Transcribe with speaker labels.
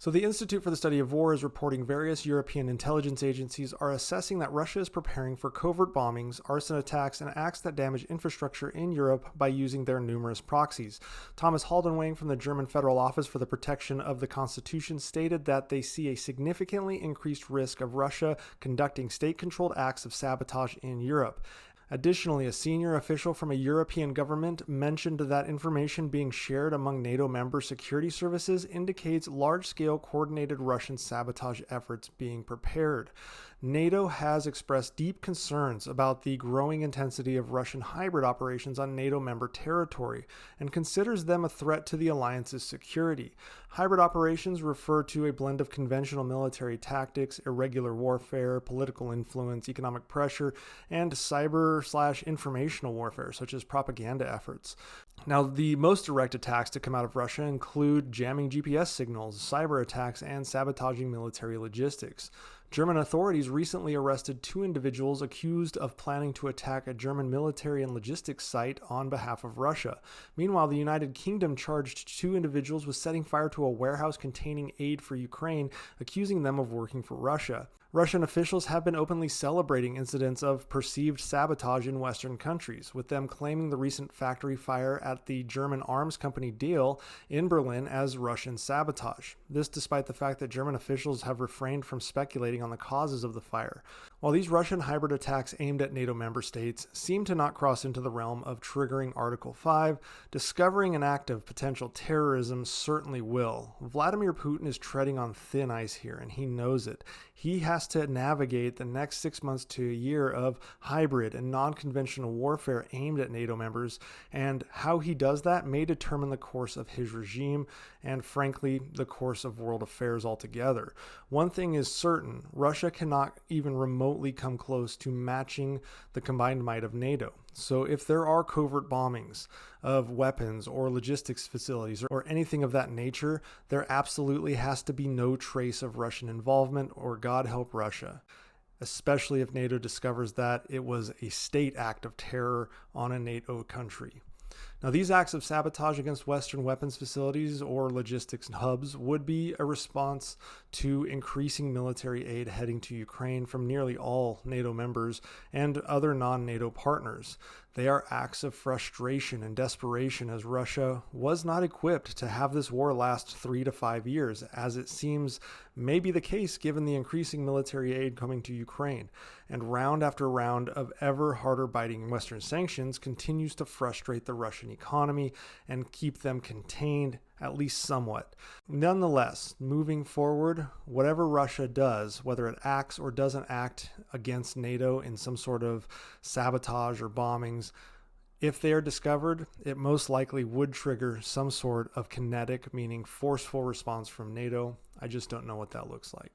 Speaker 1: So the Institute for the Study of War is reporting various European intelligence agencies are assessing that Russia is preparing for covert bombings, arson attacks, and acts that damage infrastructure in Europe by using their numerous proxies. Thomas Haldenwang from the German Federal Office for the Protection of the Constitution stated that they see a significantly increased risk of Russia conducting state-controlled acts of sabotage in Europe. Additionally, a senior official from a European government mentioned that information being shared among NATO member security services indicates large-scale coordinated Russian sabotage efforts being prepared. NATO has expressed deep concerns about the growing intensity of Russian hybrid operations on NATO member territory and considers them a threat to the alliance's security. Hybrid operations refer to a blend of conventional military tactics, irregular warfare, political influence, economic pressure, and cyber/informational warfare, such as propaganda efforts. Now, the most direct attacks to come out of Russia include jamming GPS signals, cyber attacks, and sabotaging military logistics. German authorities recently arrested 2 individuals accused of planning to attack a German military and logistics site on behalf of Russia. Meanwhile, the United Kingdom charged 2 individuals with setting fire to a warehouse containing aid for Ukraine, accusing them of working for Russia. Russian officials have been openly celebrating incidents of perceived sabotage in Western countries, with them claiming the recent factory fire at the German arms company Diehl in Berlin as Russian sabotage. This despite the fact that German officials have refrained from speculating on the causes of the fire. While these Russian hybrid attacks aimed at NATO member states seem to not cross into the realm of triggering Article 5, discovering an act of potential terrorism certainly will. Vladimir Putin is treading on thin ice here, and he knows it. He has to navigate the next 6 months to a year of hybrid and non-conventional warfare aimed at NATO members, and how he does that may determine the course of his regime and, frankly, the course of world affairs altogether. One thing is certain, Russia cannot even remotely come close to matching the combined might of NATO. So if there are covert bombings of weapons or logistics facilities or anything of that nature, there absolutely has to be no trace of Russian involvement, or God help Russia, especially if NATO discovers that it was a state act of terror on a NATO country. Now, these acts of sabotage against Western weapons facilities or logistics hubs would be a response to increasing military aid heading to Ukraine from nearly all NATO members and other non-NATO partners. They are acts of frustration and desperation, as Russia was not equipped to have this war last 3 to 5 years, as it seems may be the case given the increasing military aid coming to Ukraine. And round after round of ever harder biting Western sanctions continues to frustrate the Russian economy and keep them contained, at least somewhat. Nonetheless, moving forward, whatever Russia does, whether it acts or doesn't act against NATO in some sort of sabotage or bombings, if they are discovered, it most likely would trigger some sort of kinetic, meaning forceful response from NATO. I just don't know what that looks like.